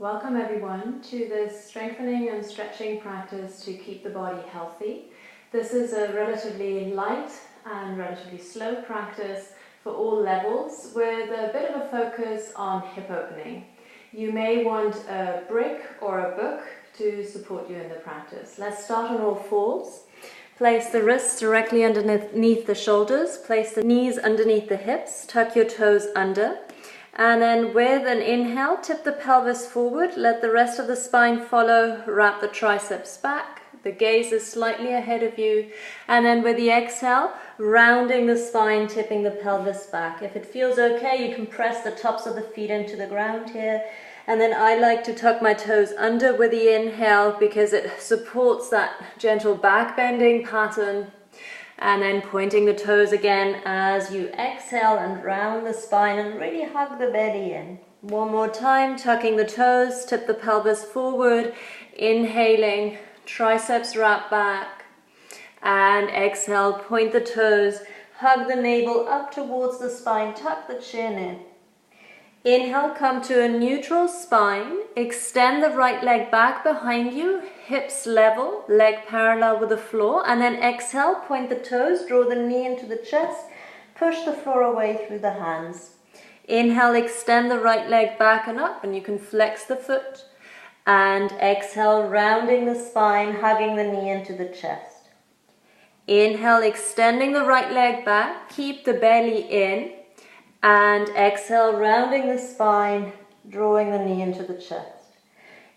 Welcome everyone to this strengthening and stretching practice to keep the body healthy. This is a relatively light and relatively slow practice for all levels with a bit of a focus on hip opening. You may want a brick or a book to support you in the practice. Let's start on all fours. Place the wrists directly underneath the shoulders. Place the knees underneath the hips. Tuck your toes under. And then with an inhale, tip the pelvis forward, let the rest of the spine follow, wrap the triceps back, the gaze is slightly ahead of you, and then with the exhale, rounding the spine, tipping the pelvis back. If it feels okay, you can press the tops of the feet into the ground here, and then I like to tuck my toes under with the inhale because it supports that gentle back bending pattern. And then pointing the toes again as you exhale and round the spine and really hug the belly in. One more time, tucking the toes, tip the pelvis forward, inhaling, triceps wrap back, and exhale, point the toes, hug the navel up towards the spine, tuck the chin in. Inhale, come to a neutral spine, extend the right leg back behind you, hips level, leg parallel with the floor, and then exhale, point the toes, draw the knee into the chest, push the floor away through the hands. Inhale, extend the right leg back and up, and you can flex the foot, and exhale, rounding the spine, hugging the knee into the chest. Inhale, extending the right leg back, keep the belly in, and exhale, rounding the spine, drawing the knee into the chest.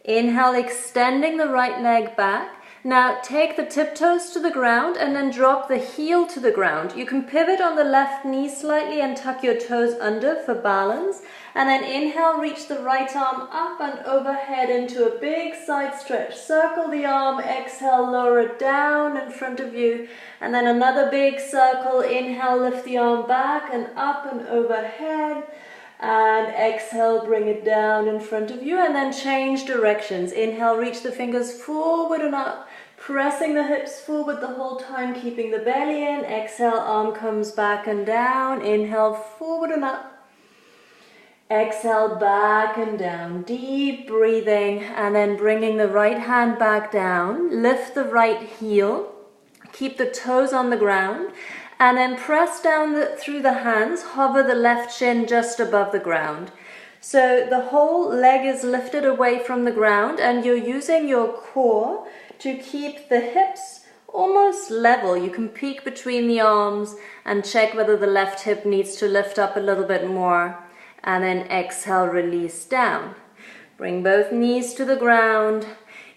Inhale, extending the right leg back. Now take the tiptoes to the ground and then drop the heel to the ground. You can pivot on the left knee slightly and tuck your toes under for balance. And then inhale, reach the right arm up and overhead into a big side stretch. Circle the arm, exhale, lower it down in front of you. And then another big circle. Inhale, lift the arm back and up and overhead. And exhale, bring it down in front of you, and then change directions. Inhale, reach the fingers forward and up, pressing the hips forward the whole time, keeping the belly in. Exhale, arm comes back and down. Inhale, forward and up. Exhale, back and down. Deep breathing, and then bringing the right hand back down. Lift the right heel. Keep the toes on the ground. And then press down through the hands, hover the left shin just above the ground. So the whole leg is lifted away from the ground and you're using your core to keep the hips almost level. You can peek between the arms and check whether the left hip needs to lift up a little bit more. And then exhale, release down. Bring both knees to the ground.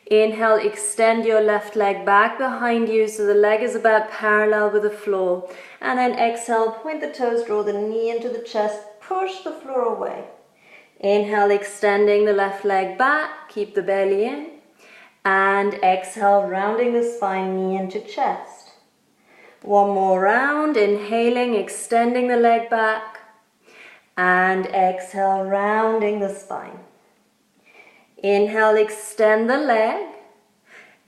Inhale, extend your left leg back behind you so the leg is about parallel with the floor. And then exhale, point the toes, draw the knee into the chest, push the floor away. Inhale, extending the left leg back, keep the belly in. And exhale, rounding the spine, knee into chest. One more round, inhaling, extending the leg back. And exhale, rounding the spine. Inhale, extend the leg.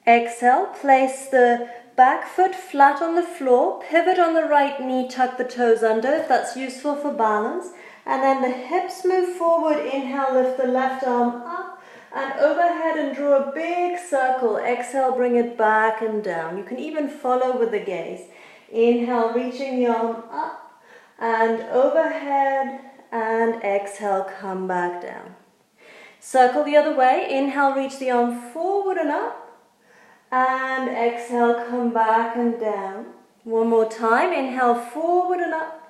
Exhale, place the back foot flat on the floor. Pivot on the right knee, tuck the toes under if that's useful for balance. And then the hips move forward. Inhale, lift the left arm up and overhead and draw a big circle. Exhale, bring it back and down. You can even follow with the gaze. Inhale, reaching the arm up and overhead, and exhale, come back down. Circle the other way. Inhale, reach the arm forward and up. And exhale, come back and down. One more time. Inhale, forward and up.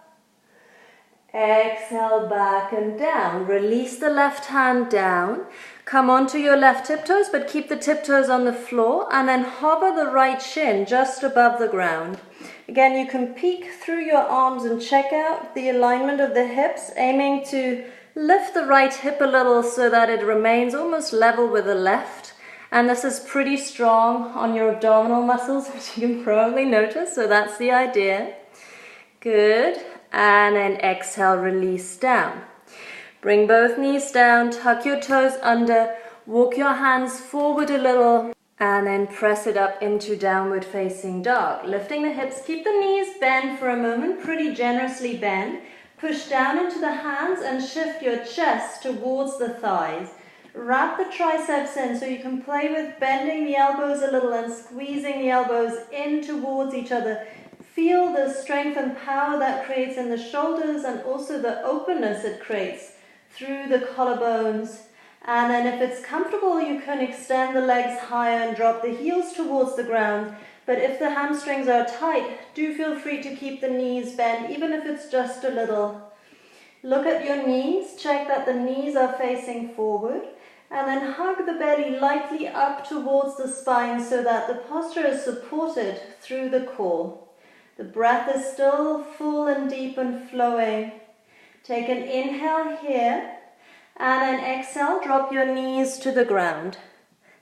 Exhale, back and down. Release the left hand down. Come onto your left tiptoes, but keep the tiptoes on the floor. And then hover the right shin just above the ground. Again, you can peek through your arms and check out the alignment of the hips, aiming to lift the right hip a little so that it remains almost level with the left. And this is pretty strong on your abdominal muscles, which you can probably notice, so that's the idea. Good. And then exhale, release down. Bring both knees down, tuck your toes under, walk your hands forward a little, and then press it up into downward facing dog. Lifting the hips, keep the knees bent for a moment, pretty generously bend. Push down into the hands and shift your chest towards the thighs. Wrap the triceps in so you can play with bending the elbows a little and squeezing the elbows in towards each other. Feel the strength and power that creates in the shoulders and also the openness it creates through the collarbones. And then if it's comfortable, you can extend the legs higher and drop the heels towards the ground. But if the hamstrings are tight, do feel free to keep the knees bent, even if it's just a little. Look at your knees, check that the knees are facing forward, and then hug the belly lightly up towards the spine so that the posture is supported through the core. The breath is still full and deep and flowing. Take an inhale here, and then exhale, drop your knees to the ground.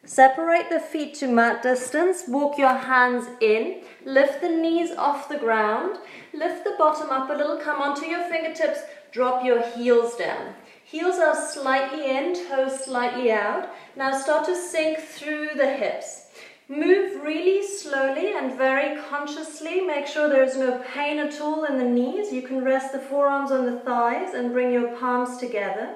Separate the feet to mat distance, walk your hands in, lift the knees off the ground, lift the bottom up a little, come onto your fingertips, drop your heels down. Heels are slightly in, toes slightly out. Now start to sink through the hips. Move really slowly and very consciously. Make sure there is no pain at all in the knees. You can rest the forearms on the thighs and bring your palms together.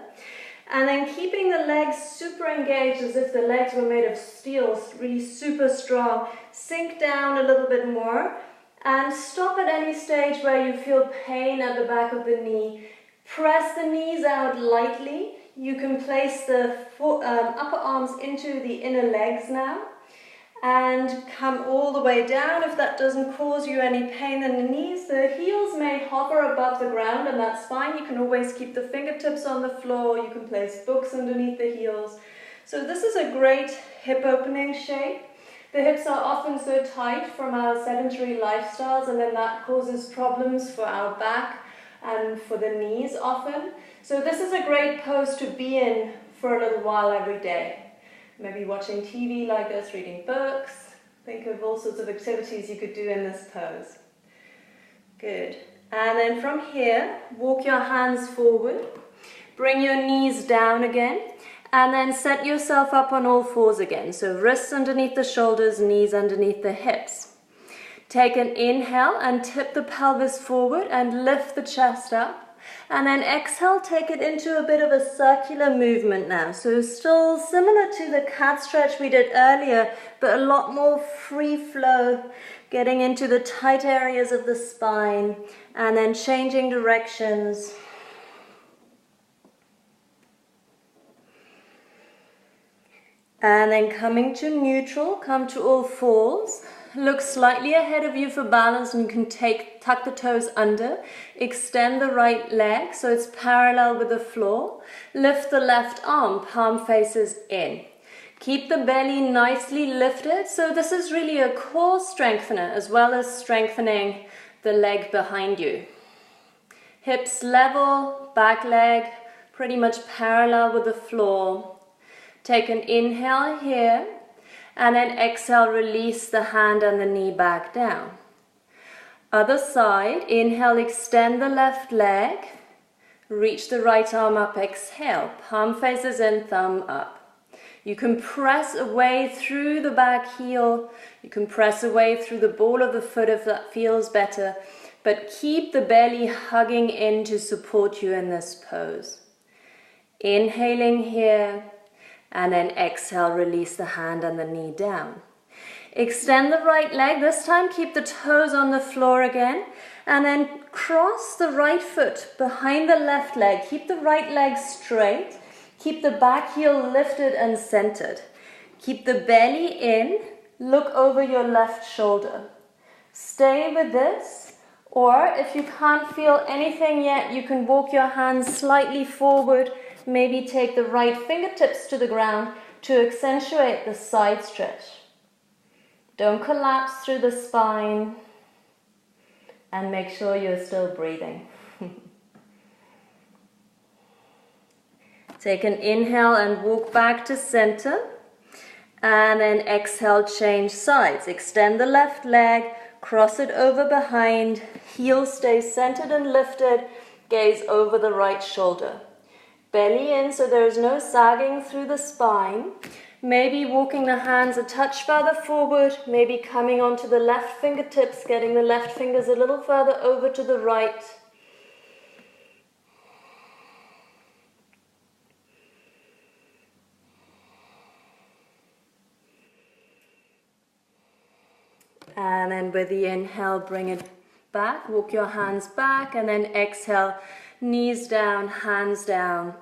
And then keeping the legs super engaged as if the legs were made of steel, really super strong. Sink down a little bit more and stop at any stage where you feel pain at the back of the knee. Press the knees out lightly. You can place the upper arms into the inner legs now and come all the way down. If that doesn't cause you any pain in the knees, the heels may hover above the ground and that's fine. You can always keep the fingertips on the floor. You can place books underneath the heels. So this is a great hip opening shape. The hips are often so tight from our sedentary lifestyles, and then that causes problems for our back and for the knees often. So this is a great pose to be in for a little while every day. Maybe watching TV like this, reading books. Think of all sorts of activities you could do in this pose. Good. And then from here, walk your hands forward. Bring your knees down again. And then set yourself up on all fours again. So wrists underneath the shoulders, knees underneath the hips. Take an inhale and tip the pelvis forward and lift the chest up. And then exhale, take it into a bit of a circular movement now. So still similar to the cat stretch we did earlier, but a lot more free flow, getting into the tight areas of the spine, and then changing directions. And then coming to neutral, come to all fours. Look slightly ahead of you for balance, and you can tuck the toes under. Extend the right leg so it's parallel with the floor. Lift the left arm, palm faces in. Keep the belly nicely lifted. So this is really a core strengthener as well as strengthening the leg behind you. Hips level, back leg pretty much parallel with the floor. Take an inhale here. And then exhale, release the hand and the knee back down. Other side, inhale, extend the left leg. Reach the right arm up, exhale. Palm faces in, thumb up. You can press away through the back heel. You can press away through the ball of the foot if that feels better. But keep the belly hugging in to support you in this pose. Inhaling here. And then exhale, release the hand and the knee down. Extend the right leg. This time keep the toes on the floor again. And then cross the right foot behind the left leg. Keep the right leg straight. Keep the back heel lifted and centered. Keep the belly in. Look over your left shoulder. Stay with this. Or if you can't feel anything yet, you can walk your hands slightly forward. Maybe take the right fingertips to the ground to accentuate the side stretch. Don't collapse through the spine, and make sure you're still breathing. Take an inhale and walk back to center, and then exhale, change sides. Extend the left leg, cross it over behind, heel stays centered and lifted, gaze over the right shoulder. Belly in so there is no sagging through the spine. Maybe walking the hands a touch further forward, maybe coming onto the left fingertips, getting the left fingers a little further over to the right. And then with the inhale, bring it back. Walk your hands back, and then exhale, knees down, hands down.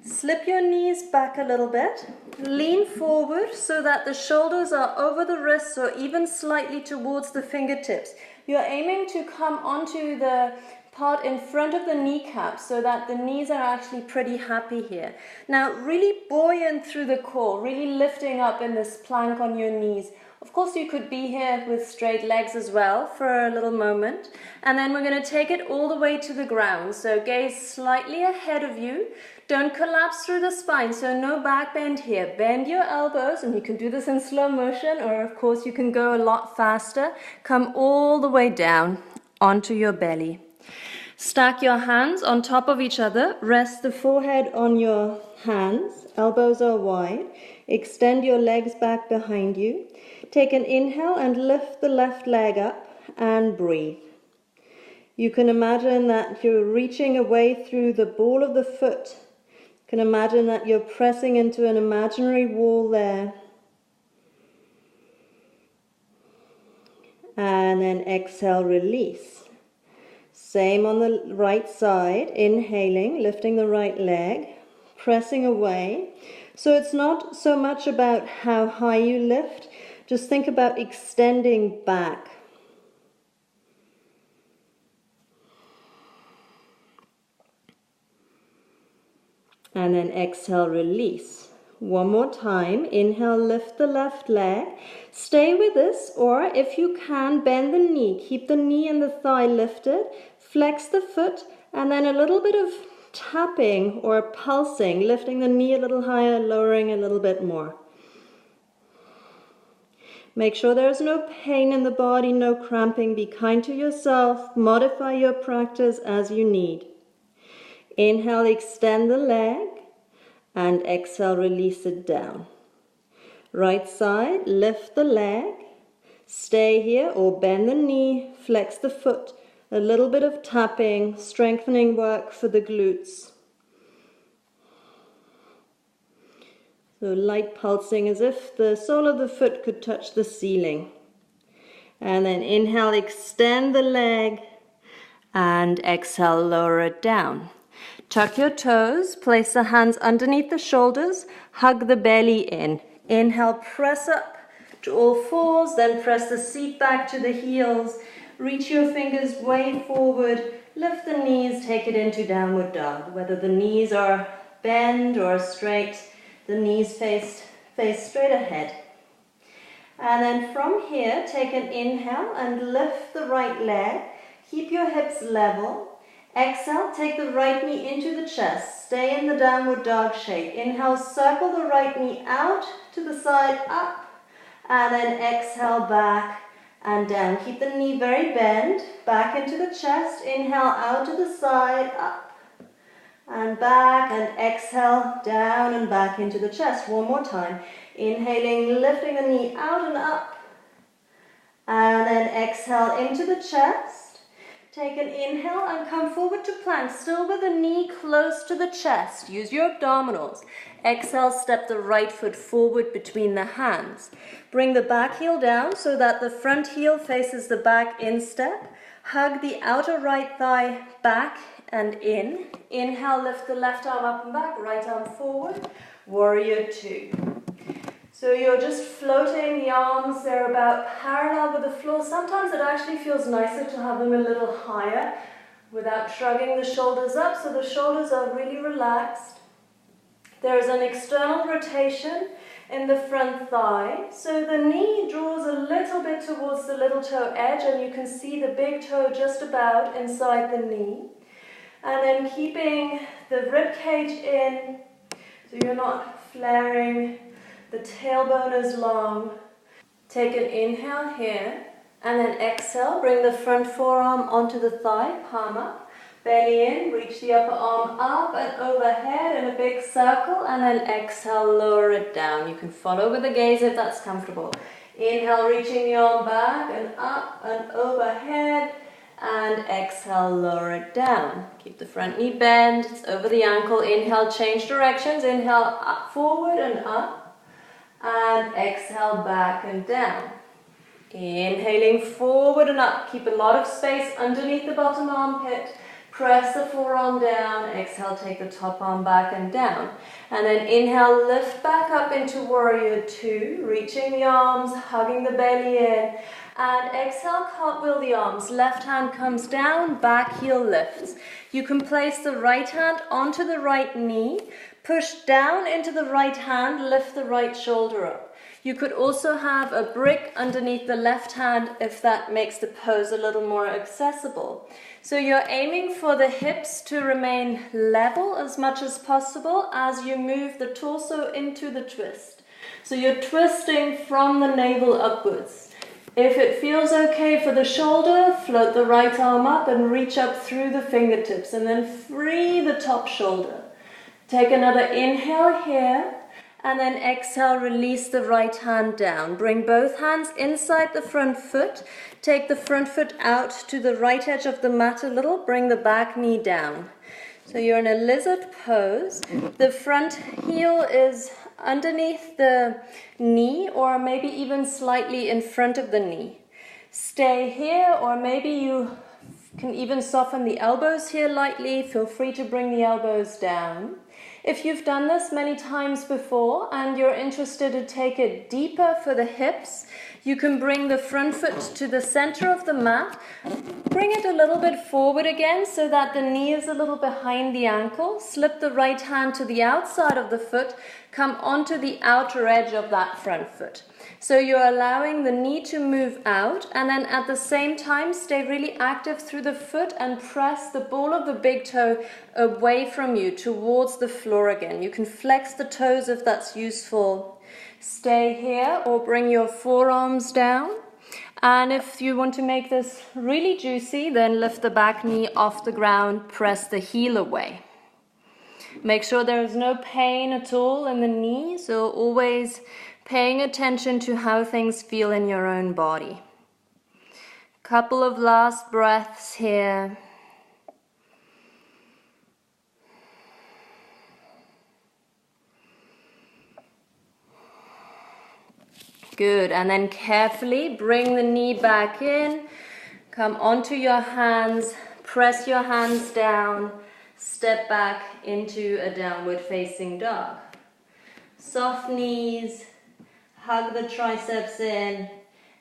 Slip your knees back a little bit. Lean forward so that the shoulders are over the wrists or even slightly towards the fingertips. You're aiming to come onto the part in front of the kneecap so that the knees are actually pretty happy here. Now, really buoyant through the core, really lifting up in this plank on your knees. Of course, you could be here with straight legs as well for a little moment. And then we're going to take it all the way to the ground. So gaze slightly ahead of you. Don't collapse through the spine, so no back bend here. Bend your elbows, and you can do this in slow motion, or of course you can go a lot faster. Come all the way down onto your belly. Stack your hands on top of each other. Rest the forehead on your hands. Elbows are wide. Extend your legs back behind you. Take an inhale and lift the left leg up and breathe. You can imagine that you're reaching away through the ball of the foot. You can imagine that you're pressing into an imaginary wall there. And then exhale, release. Same on the right side, inhaling, lifting the right leg, pressing away. So it's not so much about how high you lift, just think about extending back. And then exhale, release. One more time, inhale, lift the left leg. Stay with this, or if you can, bend the knee. Keep the knee and the thigh lifted. Flex the foot, and then a little bit of tapping or pulsing, lifting the knee a little higher, lowering a little bit more. Make sure there's no pain in the body, no cramping. Be kind to yourself. Modify your practice as you need. Inhale, extend the leg, and exhale, release it down. Right side, lift the leg. Stay here or bend the knee, flex the foot. A little bit of tapping, strengthening work for the glutes. So light pulsing as if the sole of the foot could touch the ceiling. And then inhale, extend the leg, and exhale, lower it down. Tuck your toes, place the hands underneath the shoulders, hug the belly in. Inhale, press up to all fours, then press the seat back to the heels. Reach your fingers way forward, lift the knees, take it into downward dog. Whether the knees are bent or straight, the knees face straight ahead. And then from here, take an inhale and lift the right leg. Keep your hips level. Exhale, take the right knee into the chest. Stay in the downward dog shape. Inhale, circle the right knee out to the side, up. And then exhale, back and down. Keep the knee very bent, back into the chest. Inhale, out to the side, up and back, and exhale, down and back into the chest. One more time. Inhaling, lifting the knee out and up, and then exhale into the chest. Take an inhale and come forward to plank, still with the knee close to the chest. Use your abdominals. Exhale, step the right foot forward between the hands. Bring the back heel down so that the front heel faces the back instep. Hug the outer right thigh back and in. Inhale, lift the left arm up and back, right arm forward. Warrior two. So you're just floating the arms, they're about parallel with the floor. Sometimes it actually feels nicer to have them a little higher without shrugging the shoulders up, so the shoulders are really relaxed. There is an external rotation in the front thigh, so the knee draws a little bit towards the little toe edge, and you can see the big toe just about inside the knee. And then keeping the rib cage in, so you're not flaring. The tailbone is long. Take an inhale here, and then exhale. Bring the front forearm onto the thigh, palm up. Belly in, reach the upper arm up and overhead in a big circle, and then exhale, lower it down. You can follow with the gaze if that's comfortable. Inhale, reaching the arm back and up and overhead, and exhale, lower it down. Keep the front knee bent, it's over the ankle. Inhale, change directions. Inhale, up, forward and up. And exhale, back and down. Inhaling forward and up. Keep a lot of space underneath the bottom armpit. Press the forearm down. Exhale, take the top arm back and down. And then inhale, lift back up into warrior two. Reaching the arms, hugging the belly in. And exhale, cartwheel the arms. Left hand comes down, back heel lifts. You can place the right hand onto the right knee. Push down into the right hand, lift the right shoulder up. You could also have a brick underneath the left hand if that makes the pose a little more accessible. So you're aiming for the hips to remain level as much as possible as you move the torso into the twist. So you're twisting from the navel upwards. If it feels okay for the shoulder, float the right arm up and reach up through the fingertips and then free the top shoulder. Take another inhale here. And then exhale, release the right hand down. Bring both hands inside the front foot. Take the front foot out to the right edge of the mat a little. Bring the back knee down. So you're in a lizard pose. The front heel is underneath the knee or maybe even slightly in front of the knee. Stay here, or maybe you can even soften the elbows here lightly. Feel free to bring the elbows down. If you've done this many times before and you're interested to take it deeper for the hips, you can bring the front foot to the center of the mat. Bring it a little bit forward again so that the knee is a little behind the ankle. Slip the right hand to the outside of the foot. Come onto the outer edge of that front foot. So you're allowing the knee to move out, and then at the same time stay really active through the foot and press the ball of the big toe away from you towards the floor again. You can flex the toes if that's useful. Stay here or bring your forearms down. And if you want to make this really juicy, then lift the back knee off the ground, press the heel away. Make sure there is no pain at all in the knee, so always paying attention to how things feel in your own body. Couple of last breaths here. Good, and then carefully bring the knee back in, come onto your hands, press your hands down, step back into a downward facing dog. Soft knees, hug the triceps in,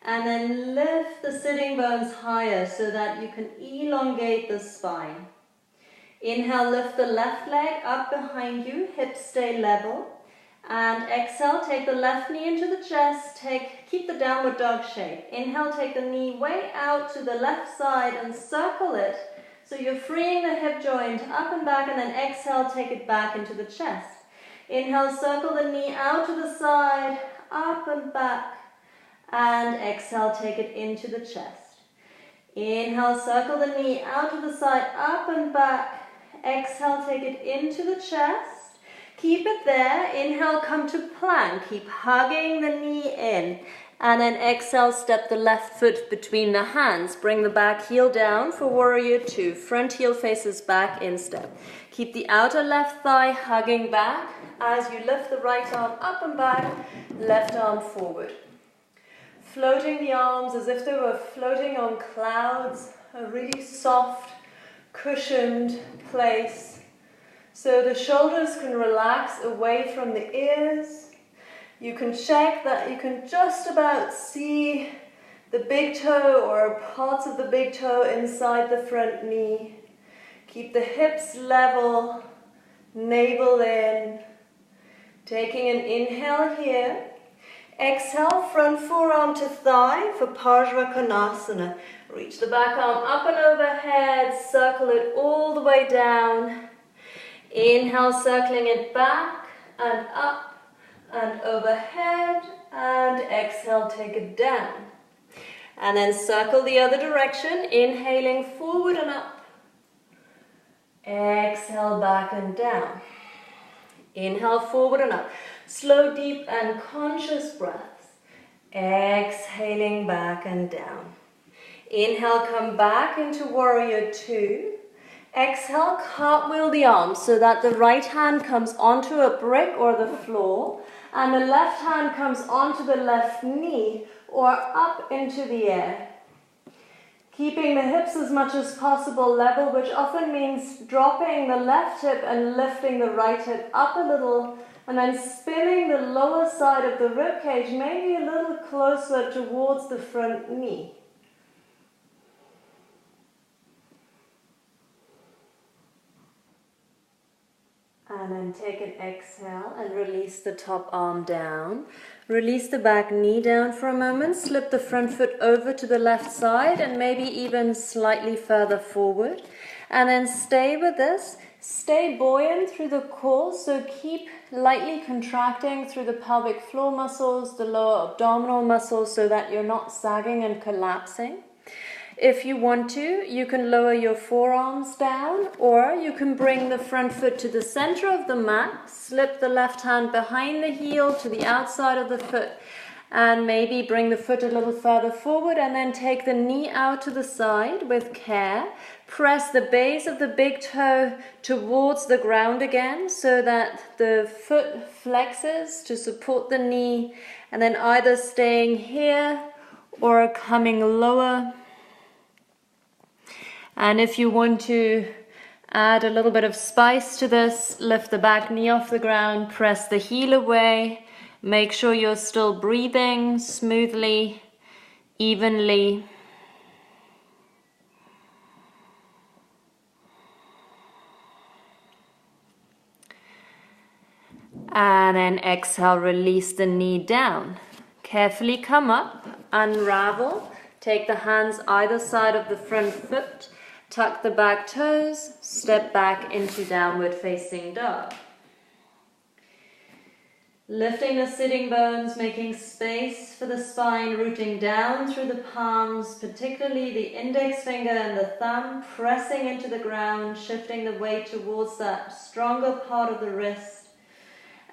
and then lift the sitting bones higher so that you can elongate the spine. Inhale, lift the left leg up behind you, hips stay level. And exhale, take the left knee into the chest, keep the downward dog shape. Inhale, take the knee way out to the left side and circle it. So you're freeing the hip joint up and back, and then exhale, take it back into the chest. Inhale, circle the knee out to the side, up and back, and exhale, take it into the chest. Inhale, circle the knee out to the side, up and back. Exhale, take it into the chest. Keep it there. Inhale, come to plank. Keep hugging the knee in. And then exhale, step the left foot between the hands. Bring the back heel down for warrior two. Front heel faces back, instep. Keep the outer left thigh hugging back as you lift the right arm up and back, left arm forward. Floating the arms as if they were floating on clouds, a really soft, cushioned place. So the shoulders can relax away from the ears. You can check that you can just about see the big toe or parts of the big toe inside the front knee. Keep the hips level, navel in. Taking an inhale here. Exhale, front forearm to thigh for Parsva Konasana. Reach the back arm up and overhead, circle it all the way down. Inhale, circling it back and up and overhead, and exhale, take it down. And then circle the other direction, inhaling forward and up. Exhale, back and down. Inhale, forward and up. Slow, deep and conscious breaths. Exhaling back and down. Inhale, come back into warrior two. Exhale, cartwheel the arms so that the right hand comes onto a brick or the floor, and the left hand comes onto the left knee. or up into the air. Keeping the hips as much as possible level, which often means dropping the left hip and lifting the right hip up a little, and then spinning the lower side of the rib cage maybe a little closer towards the front knee. And then take an exhale and release the top arm down. Release the back knee down for a moment. Slip the front foot over to the left side and maybe even slightly further forward. And then stay with this. Stay buoyant through the core, so keep lightly contracting through the pelvic floor muscles, the lower abdominal muscles, so that you're not sagging and collapsing. If you want to, you can lower your forearms down, or you can bring the front foot to the center of the mat, slip the left hand behind the heel to the outside of the foot, and maybe bring the foot a little further forward, and then take the knee out to the side with care. Press the base of the big toe towards the ground again, so that the foot flexes to support the knee, and then either staying here or coming lower. And if you want to add a little bit of spice to this, lift the back knee off the ground, press the heel away, make sure you're still breathing smoothly, evenly. And then exhale, release the knee down. Carefully come up, unravel, take the hands either side of the front foot, tuck the back toes, step back into downward facing dog. Lifting the sitting bones, making space for the spine, rooting down through the palms, particularly the index finger and the thumb, pressing into the ground, shifting the weight towards that stronger part of the wrist.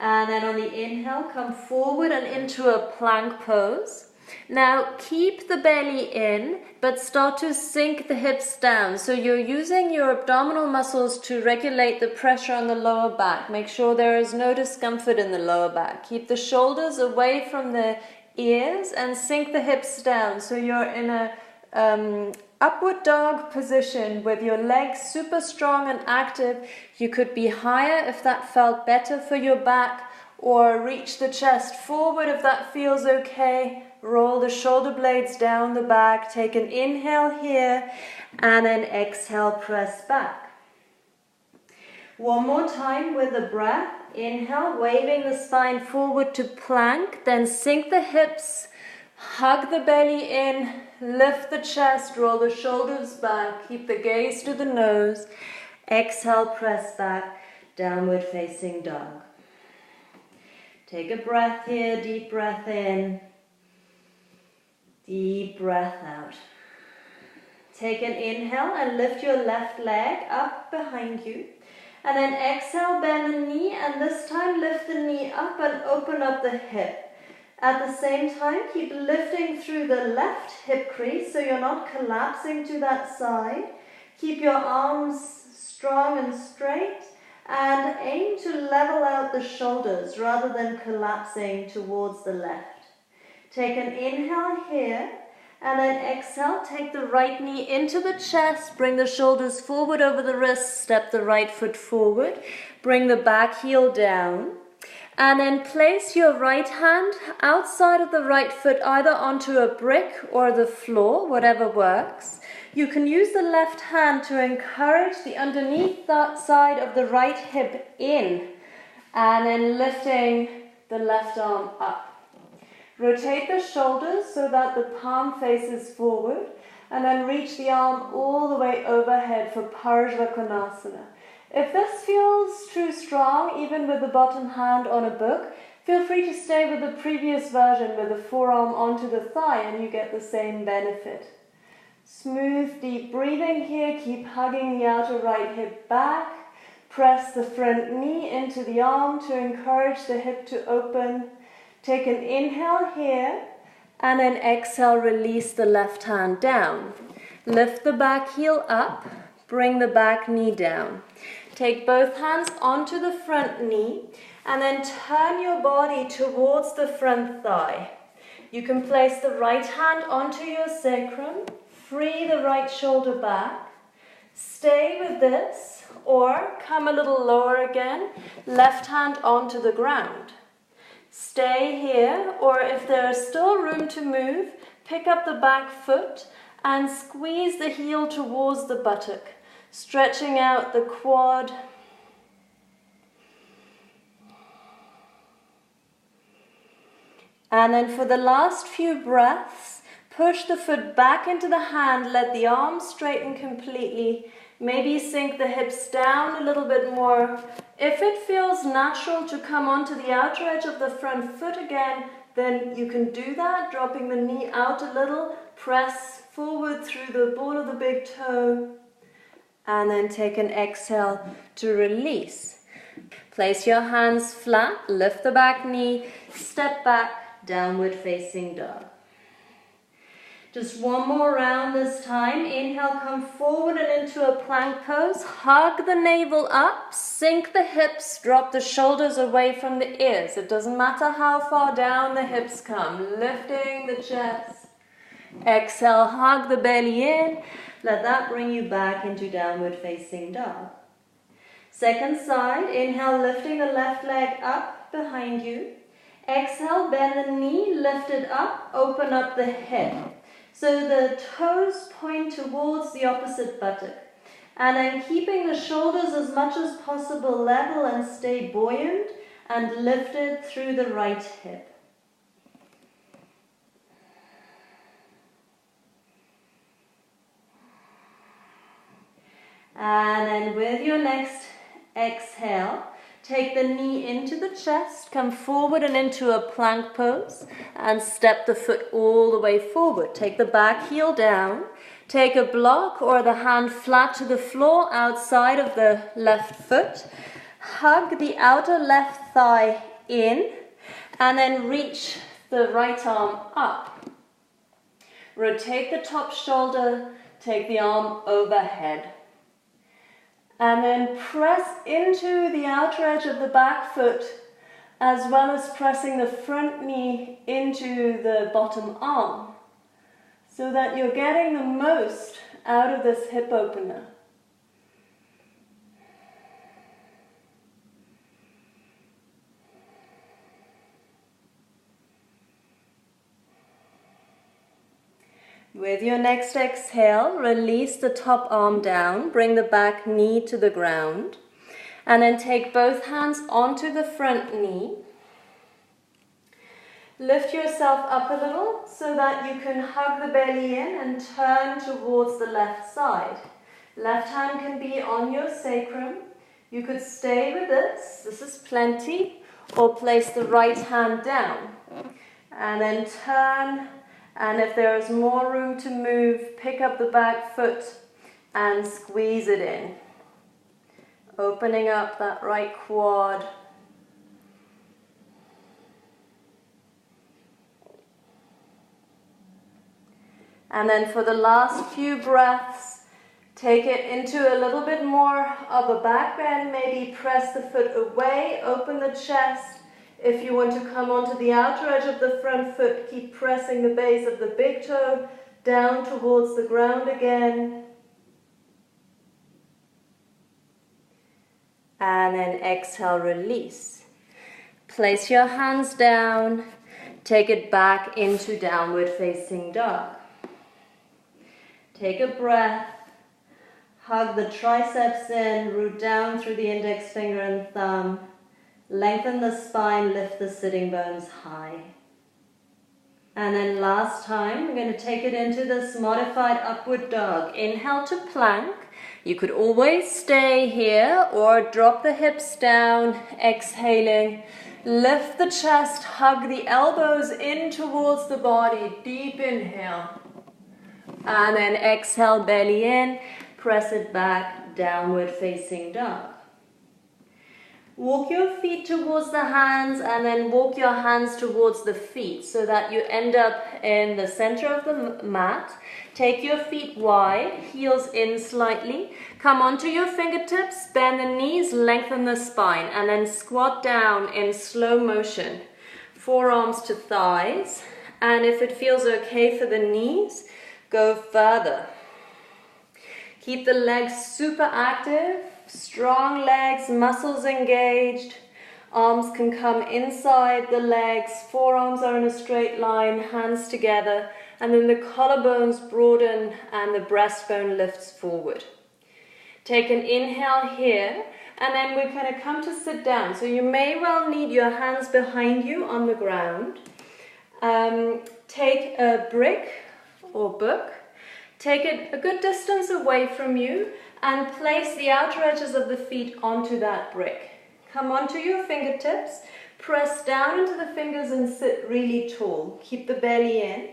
And then on the inhale, come forward and into a plank pose. Now keep the belly in, but start to sink the hips down. So you're using your abdominal muscles to regulate the pressure on the lower back. Make sure there is no discomfort in the lower back. Keep the shoulders away from the ears and sink the hips down. So you're in a upward dog position with your legs super strong and active. You could be higher if that felt better for your back, or reach the chest forward if that feels okay. Roll the shoulder blades down the back. Take an inhale here, and then exhale, press back. One more time with the breath. Inhale, waving the spine forward to plank, then sink the hips, hug the belly in, lift the chest, roll the shoulders back, keep the gaze to the nose. Exhale, press back, downward facing dog. Take a breath here, deep breath in, deep breath out. Take an inhale and lift your left leg up behind you. And then exhale, bend the knee, and this time lift the knee up and open up the hip. At the same time, keep lifting through the left hip crease so you're not collapsing to that side. Keep your arms strong and straight, and aim to level out the shoulders rather than collapsing towards the left. Take an inhale here, and then exhale, take the right knee into the chest, bring the shoulders forward over the wrists, step the right foot forward, bring the back heel down, and then place your right hand outside of the right foot, either onto a brick or the floor, whatever works. You can use the left hand to encourage the underneath that side of the right hip in, and then lifting the left arm up. Rotate the shoulders so that the palm faces forward, and then reach the arm all the way overhead for Parsva Konasana. If this feels too strong, even with the bottom hand on a book, feel free to stay with the previous version with the forearm onto the thigh, and you get the same benefit. Smooth, deep breathing here. Keep hugging the outer right hip back. Press the front knee into the arm to encourage the hip to open. Take an inhale here, and then exhale, release the left hand down. Lift the back heel up, bring the back knee down. Take both hands onto the front knee, and then turn your body towards the front thigh. You can place the right hand onto your sacrum, free the right shoulder back, stay with this, or come a little lower again, left hand onto the ground. Stay here, or if there is still room to move, pick up the back foot and squeeze the heel towards the buttock, stretching out the quad. And then for the last few breaths, push the foot back into the hand, let the arms straighten completely. Maybe sink the hips down a little bit more. If it feels natural to come onto the outer edge of the front foot again, then you can do that, dropping the knee out a little, press forward through the ball of the big toe, and then take an exhale to release. Place your hands flat, lift the back knee, step back, downward facing dog. Just one more round this time. Inhale, come forward and into a plank pose. Hug the navel up, sink the hips, drop the shoulders away from the ears. It doesn't matter how far down the hips come, lifting the chest. Exhale, hug the belly in. Let that bring you back into downward facing dog. Second side, inhale, lifting the left leg up behind you. Exhale, bend the knee, lift it up, open up the hip. So the toes point towards the opposite buttock. And then keeping the shoulders as much as possible level and stay buoyant and lifted through the right hip. And then with your next exhale, take the knee into the chest, come forward and into a plank pose, and step the foot all the way forward. Take the back heel down, take a block or the hand flat to the floor outside of the left foot, hug the outer left thigh in, and then reach the right arm up. Rotate the top shoulder, take the arm overhead. And then press into the outer edge of the back foot, as well as pressing the front knee into the bottom arm, so that you're getting the most out of this hip opener. With your next exhale, release the top arm down, bring the back knee to the ground, and then take both hands onto the front knee. Lift yourself up a little so that you can hug the belly in and turn towards the left side. Left hand can be on your sacrum. You could stay with this is plenty, or place the right hand down. And then turn. And if there is more room to move, pick up the back foot and squeeze it in. Opening up that right quad. And then for the last few breaths, take it into a little bit more of a back bend. Maybe press the foot away, open the chest. If you want to come onto the outer edge of the front foot, keep pressing the base of the big toe down towards the ground again. And then exhale, release. Place your hands down, take it back into downward facing dog. Take a breath, hug the triceps in, root down through the index finger and thumb. Lengthen the spine, lift the sitting bones high. And then last time, we're going to take it into this modified upward dog. Inhale to plank. You could always stay here or drop the hips down, exhaling. Lift the chest, hug the elbows in towards the body. Deep inhale. And then exhale, belly in. Press it back, downward facing dog. Walk your feet towards the hands and then walk your hands towards the feet so that you end up in the center of the mat. Take your feet wide, heels in slightly. Come onto your fingertips, bend the knees, lengthen the spine, and then squat down in slow motion. Forearms to thighs And if it feels okay for the knees, go further. Keep the legs super active, strong legs, muscles engaged. Arms can come inside the legs, forearms are in a straight line, hands together, and then the collarbones broaden and the breastbone lifts forward. Take an inhale here, and then we're going to come to sit down. So you may well need your hands behind you on the ground. Take a brick or book, take it a good distance away from you, and place the outer edges of the feet onto that brick. Come onto your fingertips, press down into the fingers and sit really tall. Keep the belly in.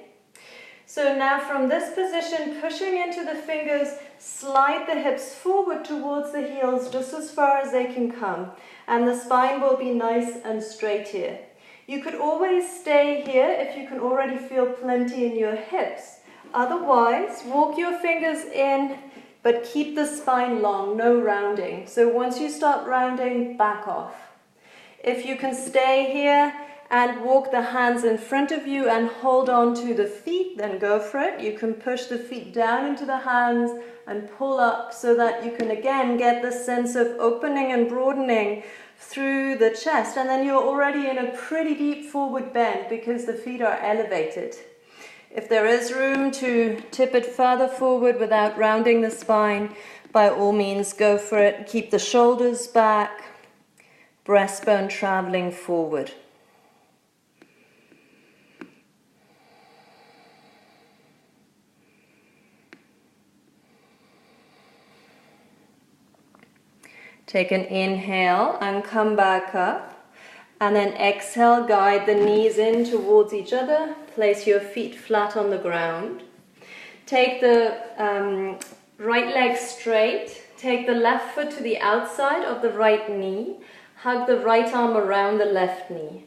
So now from this position, pushing into the fingers, slide the hips forward towards the heels just as far as they can come. And the spine will be nice and straight here. You could always stay here if you can already feel plenty in your hips. Otherwise, walk your fingers in, but keep the spine long, no rounding. So once you start rounding, back off. If you can stay here and walk the hands in front of you and hold on to the feet, then go for it. You can push the feet down into the hands and pull up so that you can again get the sense of opening and broadening through the chest. And then you're already in a pretty deep forward bend because the feet are elevated. If there is room to tip it further forward without rounding the spine, by all means go for it. Keep the shoulders back, breastbone traveling forward. Take an inhale and come back up. And then exhale, guide the knees in towards each other. Place your feet flat on the ground. Take the right leg straight. Take the left foot to the outside of the right knee. Hug the right arm around the left knee.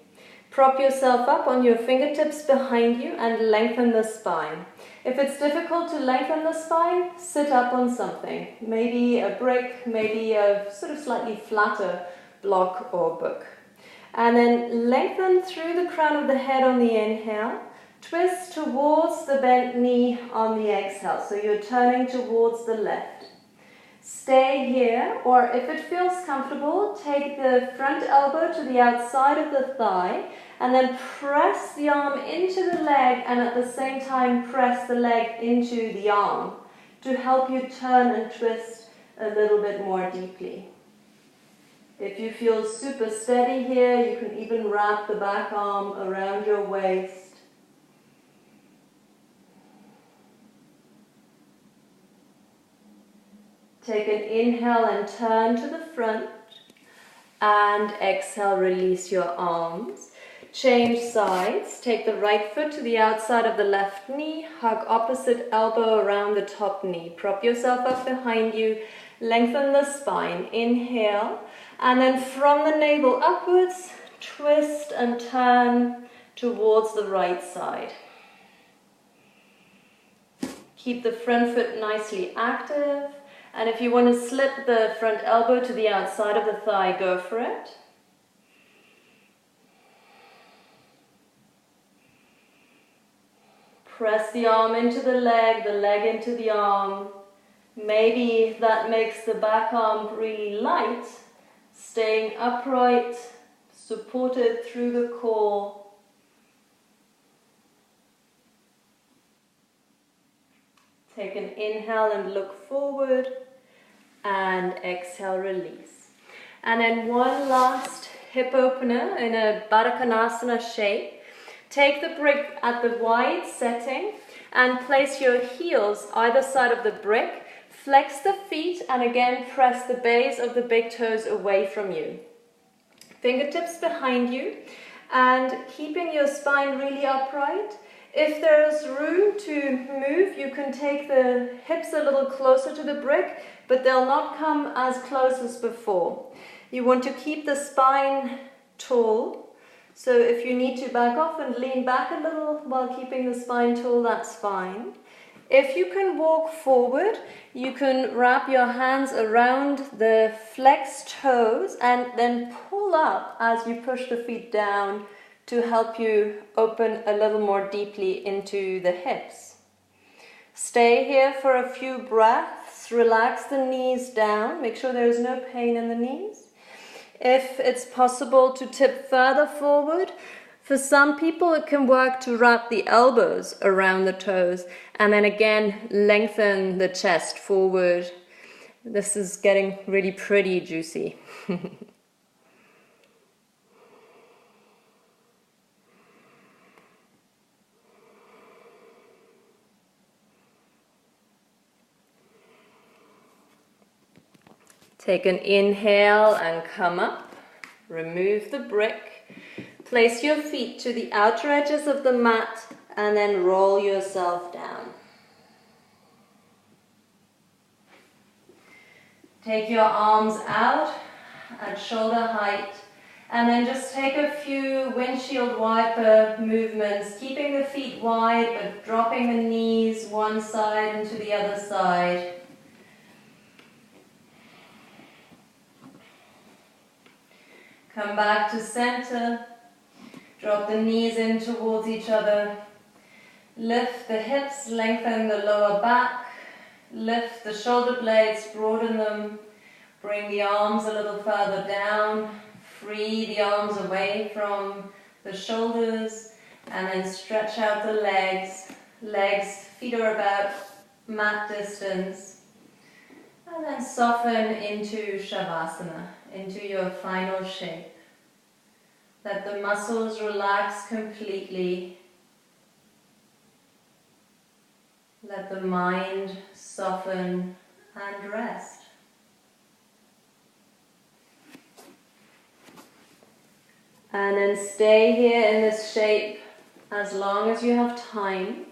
Prop yourself up on your fingertips behind you and lengthen the spine. If it's difficult to lengthen the spine, sit up on something. Maybe a brick, maybe a sort of slightly flatter block or book. And then lengthen through the crown of the head on the inhale. Twist towards the bent knee on the exhale. So you're turning towards the left. Stay here, or if it feels comfortable, take the front elbow to the outside of the thigh and then press the arm into the leg and at the same time press the leg into the arm to help you turn and twist a little bit more deeply. If you feel super steady here, you can even wrap the back arm around your waist. Take an inhale and turn to the front. And exhale, release your arms. Change sides. Take the right foot to the outside of the left knee. Hug opposite elbow around the top knee. Prop yourself up behind you. Lengthen the spine. Inhale. And then from the navel upwards, twist and turn towards the right side. Keep the front foot nicely active. And if you want to slip the front elbow to the outside of the thigh, go for it. Press the arm into the leg into the arm. Maybe that makes the back arm really light. Staying upright, supported through the core. Take an inhale and look forward, and exhale, release. And then one last hip opener in a Baddha Konasana shape. Take the brick at the wide setting and place your heels either side of the brick. Flex the feet and again press the base of the big toes away from you. Fingertips behind you and keeping your spine really upright. If there's room to move, you can take the hips a little closer to the brick, but they'll not come as close as before. You want to keep the spine tall. So if you need to back off and lean back a little while keeping the spine tall, that's fine. If you can walk forward, you can wrap your hands around the flexed toes and then pull up as you push the feet down to help you open a little more deeply into the hips. Stay here for a few breaths. Relax the knees down. Make sure there is no pain in the knees. If it's possible to tip further forward, for some people it can work to wrap the elbows around the toes and then again lengthen the chest forward. This is getting really pretty juicy. Take an inhale and come up. Remove the brick. Place your feet to the outer edges of the mat and then roll yourself down. Take your arms out at shoulder height and then just take a few windshield wiper movements, keeping the feet wide but dropping the knees one side and to the other side. Come back to center, drop the knees in towards each other, lift the hips, lengthen the lower back, lift the shoulder blades, broaden them, bring the arms a little further down, free the arms away from the shoulders, and then stretch out the legs. Feet are about mat distance, and then soften into Shavasana, into your final shape. Let the muscles relax completely. Let the mind soften and rest. And then stay here in this shape as long as you have time.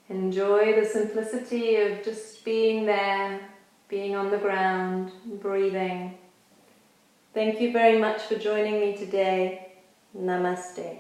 Enjoy the simplicity of just being there, being on the ground, breathing. Thank you very much for joining me today. Namaste.